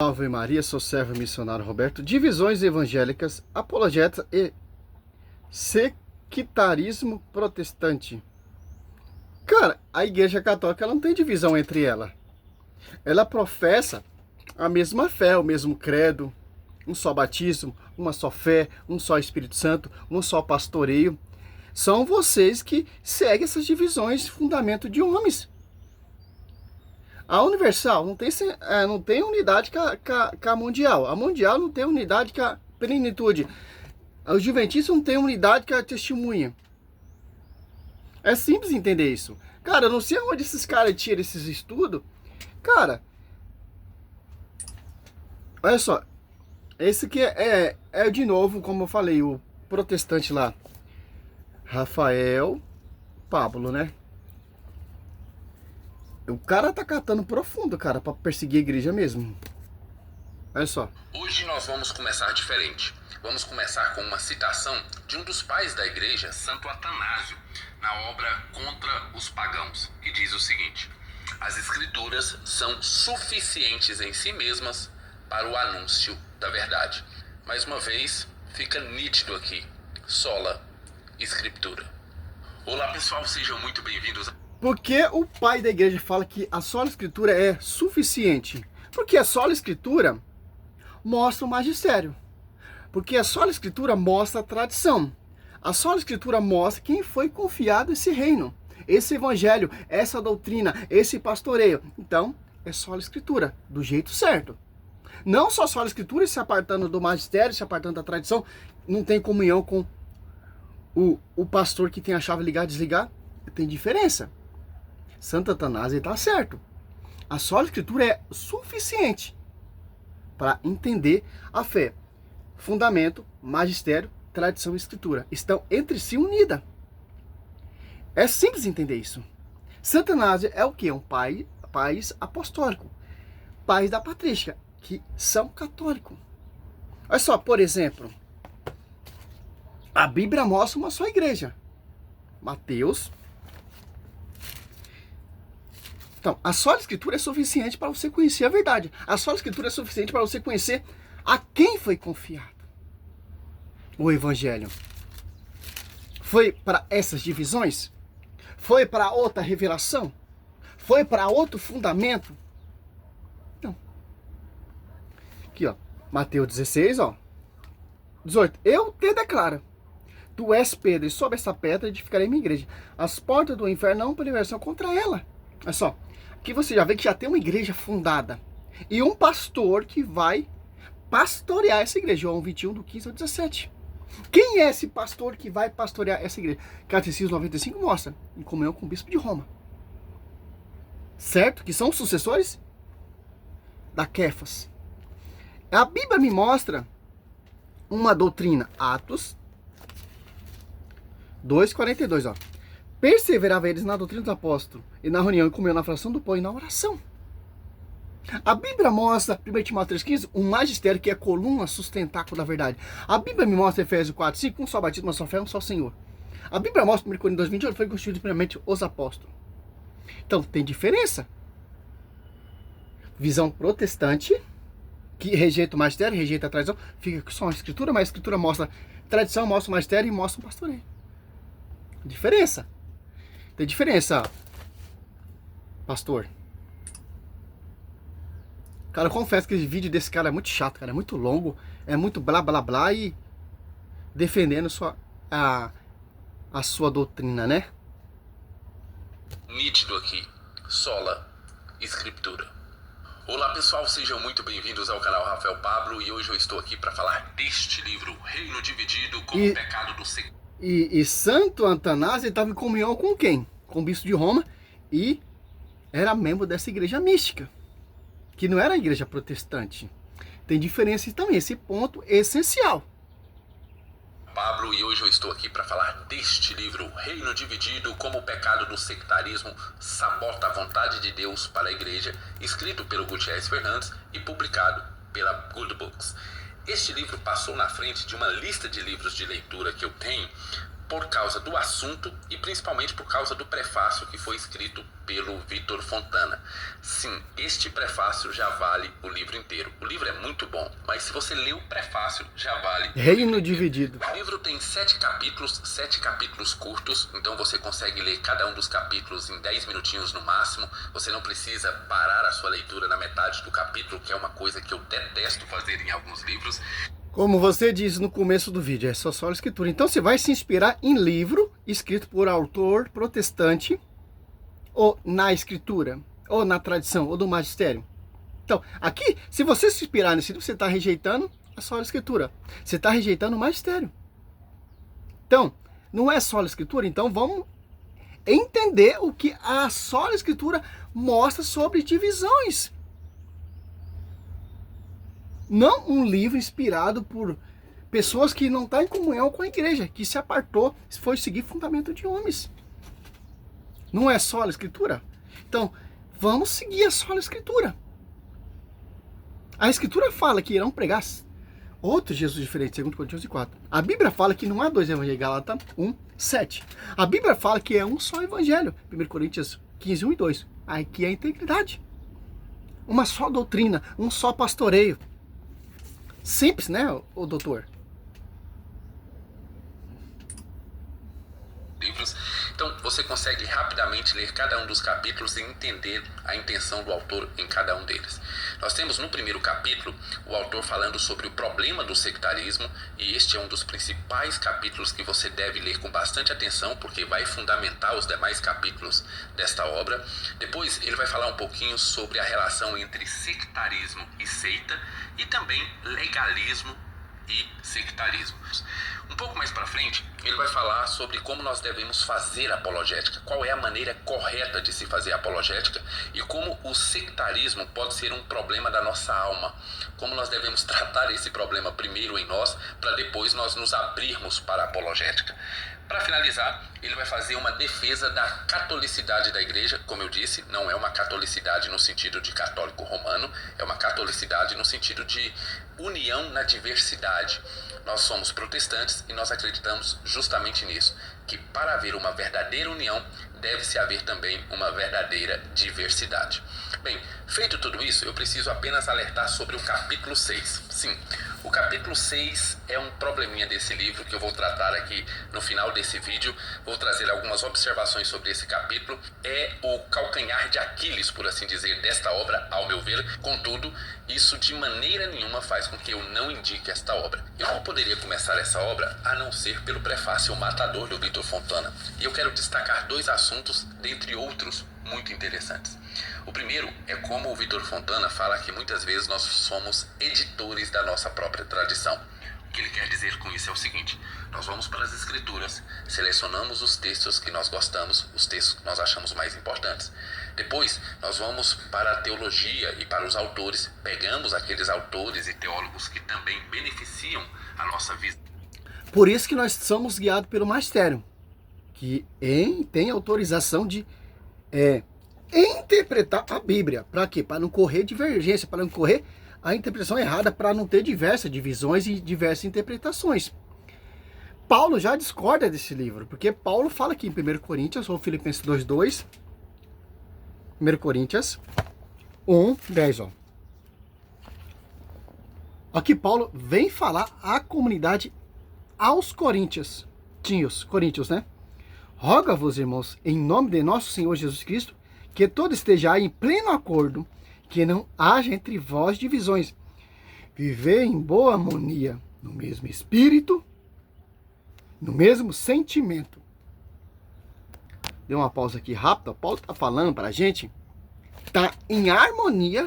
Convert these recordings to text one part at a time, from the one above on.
Ave Maria, sou servo missionário Roberto. Divisões evangélicas, apologeta e sectarismo protestante. Cara, a Igreja Católica ela não tem divisão entre ela. Ela professa a mesma fé, o mesmo credo, um só batismo, uma só fé, um só Espírito Santo, um só pastoreio. São vocês que seguem essas divisões, fundamento de homens. A Universal não tem unidade com a Mundial. A Mundial não tem unidade com a Plenitude. Os Adventistas não tem unidade com a Testemunha. É simples entender isso. Cara, eu não sei onde esses caras tiram esses estudos. Cara, olha só. Esse aqui é de novo, como eu falei, o protestante lá. Rafael Pablo, né? O cara tá catando profundo, cara, pra perseguir a igreja mesmo. Olha só. Hoje nós vamos começar diferente. Vamos começar com uma citação de um dos pais da igreja, Santo Atanásio, na obra Contra os Pagãos, que diz o seguinte: as escrituras são suficientes em si mesmas para o anúncio da verdade. Mais uma vez, fica nítido aqui, sola escritura. Olá pessoal, sejam muito bem-vindos. Porque o pai da igreja fala que a sola escritura é suficiente? Porque a sola escritura mostra o magistério. Porque a sola escritura mostra a tradição. A sola escritura mostra quem foi confiado esse reino, esse evangelho, essa doutrina, esse pastoreio. Então, é sola escritura, do jeito certo. Não só sola escritura se apartando do magistério, se apartando da tradição, não tem comunhão com o pastor que tem a chave ligar e desligar. Tem diferença. Santo Atanásio está certo. A sola escritura é suficiente para entender a fé. Fundamento, magistério, tradição e escritura estão entre si unidas. É simples entender isso. Santo Atanásio é o que? Um país apostólico. Pais da patrística, que são católicos. Olha só, por exemplo, a Bíblia mostra uma só igreja. Mateus. Então, a sola escritura é suficiente para você conhecer a verdade. A sola escritura é suficiente para você conhecer a quem foi confiado o evangelho. Foi para essas divisões? Foi para outra revelação? Foi para outro fundamento? Não. Aqui, ó. Mateus 16, ó. 18. Eu te declaro. Tu és Pedro, e sobre essa pedra edificarei minha igreja. As portas do inferno não prevalecerão contra ela. Olha só. Aqui você já vê que já tem uma igreja fundada. E um pastor que vai pastorear essa igreja. João 21, do 15 ao 17. Quem é esse pastor que vai pastorear essa igreja? Catecismo 95 mostra. Em comunhão com o bispo de Roma. Certo? Que são os sucessores da Quefas. A Bíblia me mostra uma doutrina. Atos 2:42, ó. Perseverava eles na doutrina dos apóstolos, e na reunião, e comiam na fração do pão e na oração. A Bíblia mostra, 1 Timóteo 3,15, um magistério que é coluna sustentáculo da verdade. A Bíblia me mostra, Efésios 4,5, um só batismo, uma só fé, um só Senhor. A Bíblia mostra, 1 Coríntios 2,28, foi constituído primeiramente os apóstolos. Então, tem diferença. Visão protestante, que rejeita o magistério, rejeita a tradição, fica só a escritura, mas a escritura mostra a tradição, mostra o magistério e mostra o pastoreio. Diferença. Tem diferença, pastor. Cara, eu confesso que esse vídeo desse cara é muito chato, cara. É muito longo, é muito blá blá blá e defendendo a sua doutrina, né? Nítido aqui, sola escritura. Olá pessoal, sejam muito bem-vindos ao canal Rafael Pablo e hoje eu estou aqui para falar deste livro, Reino Dividido como o Pecado do Secularismo. E Santo Atanásio estava em comunhão com quem? Com o bispo de Roma e era membro dessa igreja mística, que não era a igreja protestante. Tem diferença também, esse ponto é essencial. Pablo, e hoje eu estou aqui para falar deste livro, Reino Dividido, como o pecado do sectarismo sabota a vontade de Deus para a igreja, escrito pelo Gutierrez Fernandes e publicado pela Good Books. Este livro passou na frente de uma lista de livros de leitura que eu tenho por causa do assunto e principalmente por causa do prefácio que foi escrito pelo Vitor Fontana. Sim, este prefácio já vale o livro inteiro. O livro é muito bom, mas se você ler o prefácio, já vale. Reino Dividido. O livro tem 7 capítulos curtos, então você consegue ler cada um dos capítulos em 10 minutinhos no máximo. Você não precisa parar a sua leitura na metade do capítulo, que é uma coisa que eu detesto fazer em alguns livros. Como você disse no começo do vídeo, é só a escritura. Então você vai se inspirar em livro escrito por autor protestante, ou na escritura, ou na tradição, ou do magistério. Então, aqui, se você se inspirar nesse livro, você está rejeitando a sola escritura. Você está rejeitando o magistério. Então, não é sola escritura, então vamos entender o que a sola escritura mostra sobre divisões. Não um livro inspirado por pessoas que não estão em comunhão com a igreja, que se apartou, foi seguir fundamento de homens. Não é só a escritura? Então, vamos seguir a sola escritura. A escritura fala que irão pregar outro Jesus diferente, 2 Coríntios 4. A Bíblia fala que não há dois evangelhos, Gálatas 1, 7. A Bíblia fala que é um só evangelho, 1 Coríntios 15, 1 e 2. Aqui é a integridade. Uma só doutrina, um só pastoreio. Simples, né, o doutor? Livros. Então você consegue rapidamente ler cada um dos capítulos e entender a intenção do autor em cada um deles. Nós temos no primeiro capítulo o autor falando sobre o problema do sectarismo, e este é um dos principais capítulos que você deve ler com bastante atenção, porque vai fundamentar os demais capítulos desta obra. Depois ele vai falar um pouquinho sobre a relação entre sectarismo e seita, e também legalismo e sectarismo. Um pouco mais para frente, ele vai falar sobre como nós devemos fazer apologética, qual é a maneira correta de se fazer apologética e como o sectarismo pode ser um problema da nossa alma, como nós devemos tratar esse problema primeiro em nós, para depois nós nos abrirmos para a apologética. Para finalizar, ele vai fazer uma defesa da catolicidade da igreja. Como eu disse, não é uma catolicidade no sentido de católico romano, é uma catolicidade no sentido de união na diversidade. Nós somos protestantes e nós acreditamos justamente nisso, que para haver uma verdadeira união, deve-se haver também uma verdadeira diversidade. Bem, feito tudo isso, eu preciso apenas alertar sobre o capítulo 6. Sim, o capítulo 6 é um probleminha desse livro que eu vou tratar aqui no final desse vídeo. Vou trazer algumas observações sobre esse capítulo. É o calcanhar de Aquiles, por assim dizer, desta obra, ao meu ver. Contudo, isso de maneira nenhuma faz com que eu não indique esta obra. Eu não poderia começar essa obra a não ser pelo prefácio O Matador, do Vitor Fontana. E eu quero destacar 2 assuntos, dentre outros, muito interessantes. O primeiro é como o Vitor Fontana fala que muitas vezes nós somos editores da nossa própria tradição. O que ele quer dizer com isso é o seguinte: nós vamos para as escrituras, selecionamos os textos que nós gostamos, os textos que nós achamos mais importantes. Depois, nós vamos para a teologia e para os autores, pegamos aqueles autores e teólogos que também beneficiam a nossa visão. Por isso que nós somos guiados pelo magistério, que tem autorização de interpretar a Bíblia. Para quê? Para não correr divergência, para não correr a interpretação errada, para não ter diversas divisões e diversas interpretações. Paulo já discorda desse livro, porque Paulo fala aqui em 1 Coríntios, ou Filipenses 2:2, 1 Coríntios 1:10, ó. Aqui Paulo vem falar à comunidade, aos coríntios, né? Roga-vos, irmãos, em nome de nosso Senhor Jesus Cristo, que todos estejam em pleno acordo, que não haja entre vós divisões. Viver em boa harmonia, no mesmo espírito, no mesmo sentimento. Deu uma pausa aqui rápida. Paulo está falando para a gente, está em harmonia,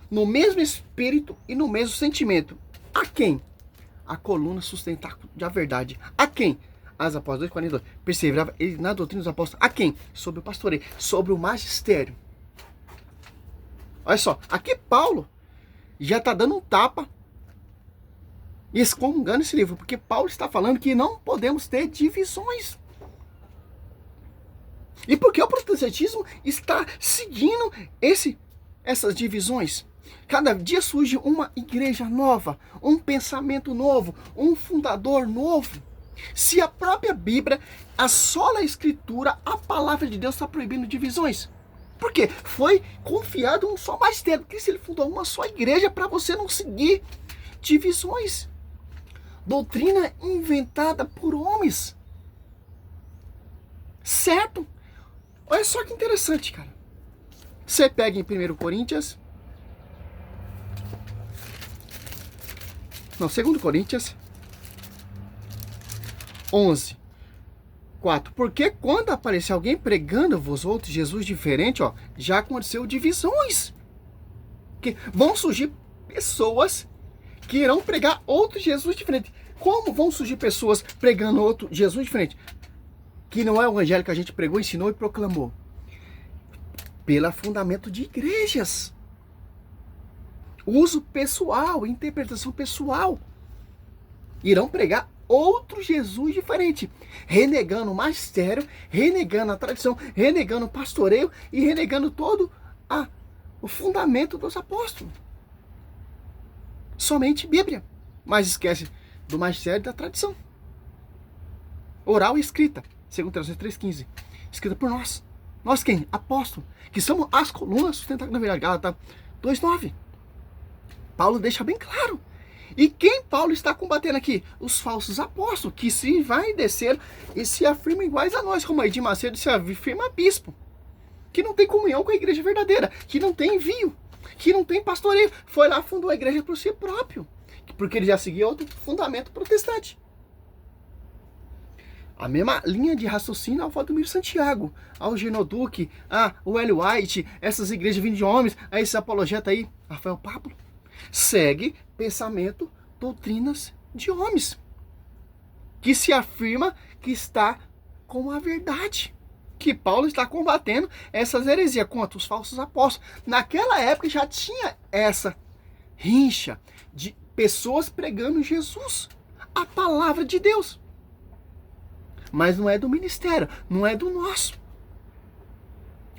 no mesmo espírito e no mesmo sentimento. A quem? A coluna sustentar da verdade. A quem? As apóstolos 2:42. Perseverava ele na doutrina dos apóstolos. A quem? Sobre o pastoreio, sobre o magistério. Olha só, aqui Paulo já está dando um tapa e excomungando esse livro, porque Paulo está falando que não podemos ter divisões. E porque o protestantismo está seguindo essas divisões. Cada dia surge uma igreja nova, um pensamento novo, um fundador novo. Se a própria Bíblia, a sola Escritura, a palavra de Deus está proibindo divisões. Por quê? Foi confiado um só magistério. Cristo ele fundou uma só igreja para você não seguir divisões. Doutrina inventada por homens. Certo? Olha só que interessante, cara. Você pega em 2 Coríntios 11, 4. Porque quando aparecer alguém pregando vos outros Jesus diferente, ó, já aconteceu divisões. Que vão surgir pessoas que irão pregar outro Jesus diferente. Como vão surgir pessoas pregando outro Jesus diferente? Que não é o evangelho que a gente pregou, ensinou e proclamou. Pelo fundamento de igrejas. Uso pessoal, interpretação pessoal. Irão pregar outro Jesus diferente, renegando o magistério, renegando a tradição, renegando o pastoreio e renegando todo o fundamento dos apóstolos. Somente Bíblia, mas esquece do magistério e da tradição. Oral e escrita, segundo Tessalonicenses 3,15, escrita por nós. Nós quem? Apóstolo, que somos as colunas sustentadas na verdade. Gálatas 2,9. Paulo deixa bem claro. E quem Paulo está combatendo aqui? Os falsos apóstolos, que se vai descer e se afirmam iguais a nós, como Edir Macedo se afirma bispo, que não tem comunhão com a igreja verdadeira, que não tem envio, que não tem pastoreio, foi lá, fundou a igreja por si próprio, porque ele já seguia outro fundamento protestante. A mesma linha de raciocínio ao Valdomiro Santiago, ao Genoduque, o Hélio White, essas igrejas vindo de homens, a esse apologeta aí, Rafael Pablo, segue pensamento, doutrinas de homens, que se afirma que está com a verdade, que Paulo está combatendo essas heresias contra os falsos apóstolos. Naquela época já tinha essa rincha de pessoas pregando Jesus, a palavra de Deus. Mas não é do ministério, não é do nosso.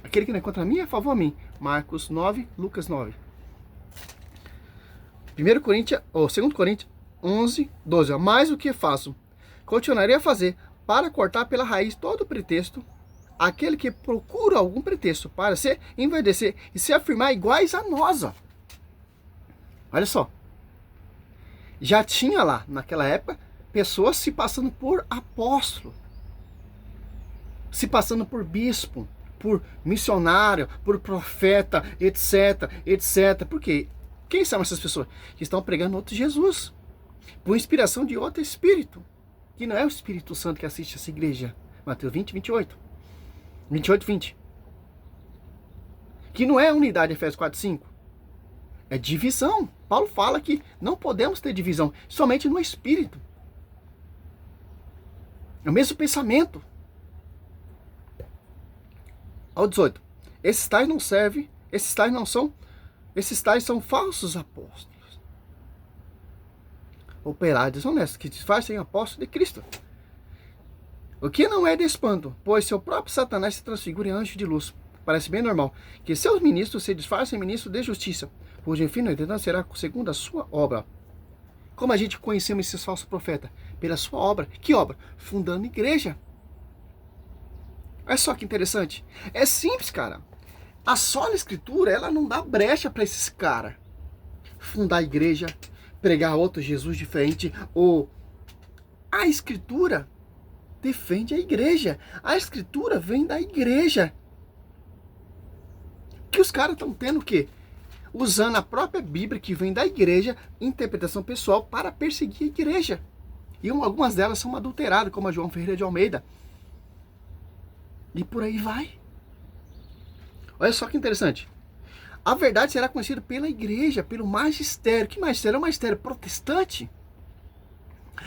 Aquele que não é contra mim é a favor a mim. Marcos 9, Lucas 9. 2 Coríntios 11, 12. Mas o que faço? Continuarei a fazer para cortar pela raiz todo pretexto, aquele que procura algum pretexto para se envaidecer e se afirmar iguais a nós. Ó. Olha só. Já tinha lá, naquela época, pessoas se passando por apóstolo, se passando por bispo, por missionário, por profeta, etc, etc. Por quê? Quem são essas pessoas? Que estão pregando outro Jesus, por inspiração de outro Espírito, que não é o Espírito Santo que assiste essa igreja. Mateus 20, 28. 28, 20. Que não é a unidade, Efésios 4, 5. É divisão. Paulo fala que não podemos ter divisão, somente no Espírito. É o mesmo pensamento. Ao 18. Esses tais não servem, esses tais são falsos apóstolos. Operários desonestos, que disfarçam apóstolos de Cristo. O que não é de espanto, pois seu próprio Satanás se transfigura em anjo de luz. Parece bem normal que seus ministros se disfarcem em ministros de justiça, cujo fim no entanto será segundo a sua obra. Como a gente conhecemos esses falsos profetas? Pela sua obra. Que obra? Fundando igreja. Olha só que interessante. É simples, cara. A sola Escritura, ela não dá brecha para esses caras fundar a igreja, pregar outro Jesus diferente, ou a Escritura defende a igreja. A Escritura vem da igreja. Que os caras estão tendo o quê? Usando a própria Bíblia, que vem da igreja, interpretação pessoal, para perseguir a igreja. E algumas delas são adulteradas, como a João Ferreira de Almeida. E por aí vai. Olha só que interessante. A verdade será conhecida pela igreja, pelo magistério. Que magistério? É um magistério protestante?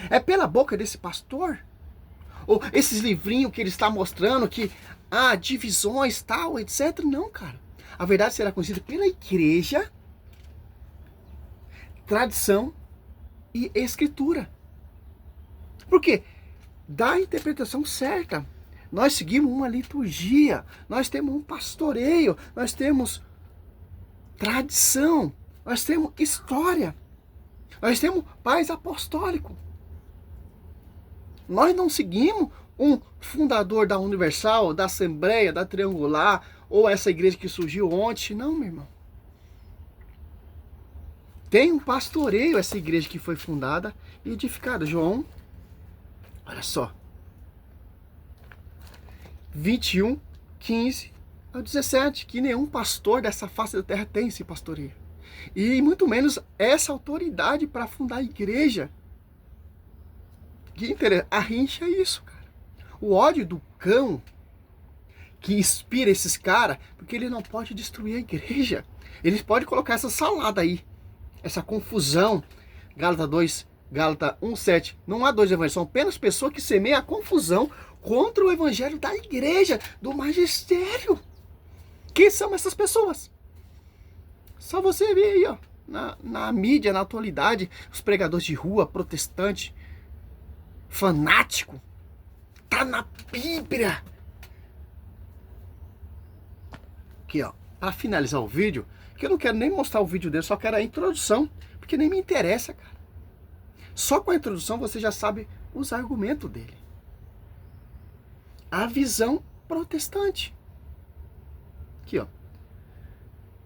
É pela boca desse pastor? Ou esses livrinhos que ele está mostrando que há divisões, tal, etc. Não, cara. A verdade será conhecida pela igreja, tradição e escritura. Por quê? Dá a interpretação certa. Nós seguimos uma liturgia, nós temos um pastoreio, nós temos tradição, nós temos história, nós temos pais apostólicos. Nós não seguimos um fundador da Universal, da Assembleia, da Triangular, ou essa igreja que surgiu ontem. Não, meu irmão. Tem um pastoreio essa igreja que foi fundada e edificada. João, olha só. 21, 15 ao 17. Que nenhum pastor dessa face da terra tem esse pastoreio. E muito menos essa autoridade para fundar a igreja. Que interessa. A rincha é isso, cara. O ódio do cão que inspira esses caras, porque ele não pode destruir a igreja. Eles podem colocar essa salada aí, essa confusão. Gálatas 2, Gálatas 1:7. Não há dois evangelhos, são apenas pessoas que semeiam a confusão contra o evangelho da igreja, do magistério. Quem são essas pessoas? Só você ver aí, ó, na mídia, na atualidade, os pregadores de rua, protestante, fanático. Tá na Bíblia. Aqui, ó, para finalizar o vídeo, que eu não quero nem mostrar o vídeo dele, só quero a introdução, porque nem me interessa, cara. Só com a introdução você já sabe os argumentos dele. A visão protestante. Aqui, ó.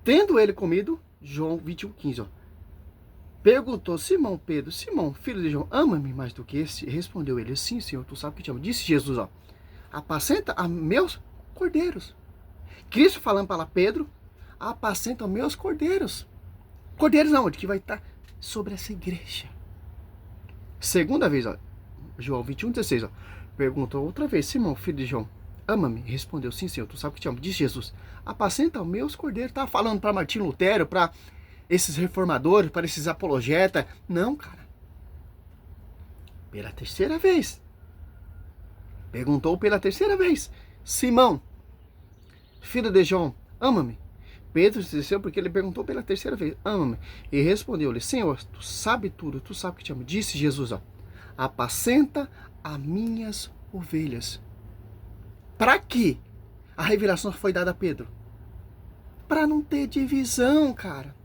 Tendo ele comido, João 21:15, ó. Perguntou Simão Pedro, Simão, filho de João, ama-me mais do que este? Respondeu ele, sim, Senhor, tu sabes que te amo. Disse Jesus, ó, apacenta a meus cordeiros. Cristo falando para Pedro, apacenta os meus cordeiros. Cordeiros aonde? Que vai estar sobre essa igreja. Segunda vez, ó, João 21:16, ó. Perguntou outra vez, Simão, filho de João, ama-me? Respondeu, sim, Senhor, tu sabes que te amo. Disse Jesus, apacenta os meus cordeiros. Tá falando para Martinho Lutero, para esses reformadores, para esses apologetas. Não, cara. Pela terceira vez. Perguntou pela terceira vez, Simão, filho de João, ama-me? Pedro se desceu porque ele perguntou pela terceira vez, ama-me? E respondeu-lhe, Senhor, tu sabe tudo, tu sabe que te amo. Disse Jesus, ó, apacenta as minhas ovelhas. Para quê? A revelação foi dada a Pedro. Para não ter divisão, cara.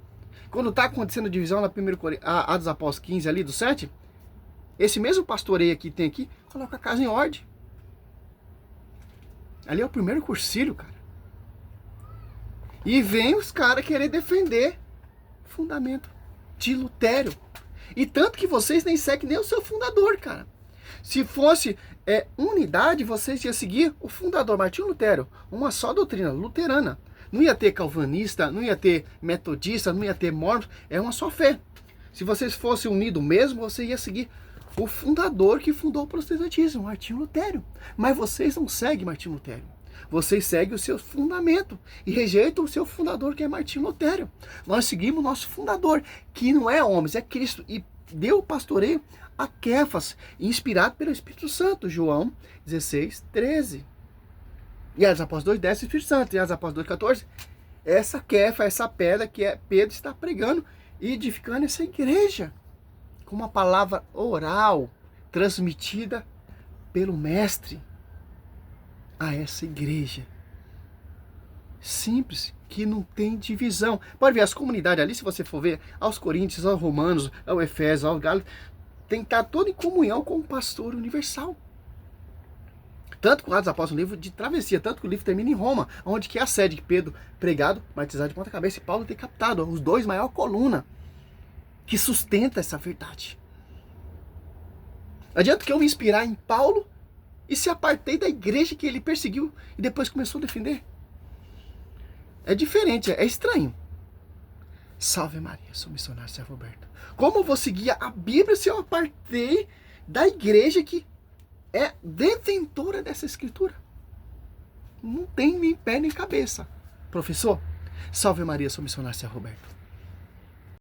Quando está acontecendo divisão na 1 Atos Apóstolos 15, ali do 7, esse mesmo pastoreio aqui tem aqui, coloca a casa em ordem. Ali é o primeiro cursilho, cara. E vem os caras querer defender o fundamento de Lutero. E tanto que vocês nem seguem nem o seu fundador, cara. Se fosse unidade, vocês iam seguir o fundador, Martinho Lutero. Uma só doutrina, luterana. Não ia ter calvinista, não ia ter metodista, não ia ter mormon. É uma só fé. Se vocês fossem unidos mesmo, você ia seguir o fundador que fundou o protestantismo, Martinho Lutero. Mas vocês não seguem Martinho Lutero. Vocês seguem o seu fundamento e rejeitam o seu fundador, que é Martinho Lutero. Nós seguimos o nosso fundador, que não é homens, é Cristo. E deu o pastoreio a Kéfas, inspirado pelo Espírito Santo. João 16:13. E Atos Apóstolos 2:10, Espírito Santo. E Atos Apóstolos 2:14, essa Kéfas, essa pedra que é Pedro está pregando e edificando essa igreja. Com uma palavra oral, transmitida pelo Mestre a essa igreja. Simples, que não tem divisão. Pode ver as comunidades ali, se você for ver, aos Coríntios, aos Romanos, ao Efésios, aos Gálatas, tem que estar todo em comunhão com o pastor universal. Tanto que o Atos Apóstolos, um livro de travessia, tanto que o livro termina em Roma, onde que é a sede de Pedro pregado, batizado de ponta cabeça, e Paulo decapitado, os dois maiores colunas que sustenta essa verdade. Adianta que eu me inspirar em Paulo e se apartei da igreja que ele perseguiu e depois começou a defender. É diferente, é estranho. Salve Maria, sou missionário servo Roberto. Como eu vou seguir a Bíblia se eu apartei da igreja que é detentora dessa escritura? Não tem nem pé nem cabeça. Professor, salve Maria, sou missionário servo Roberto.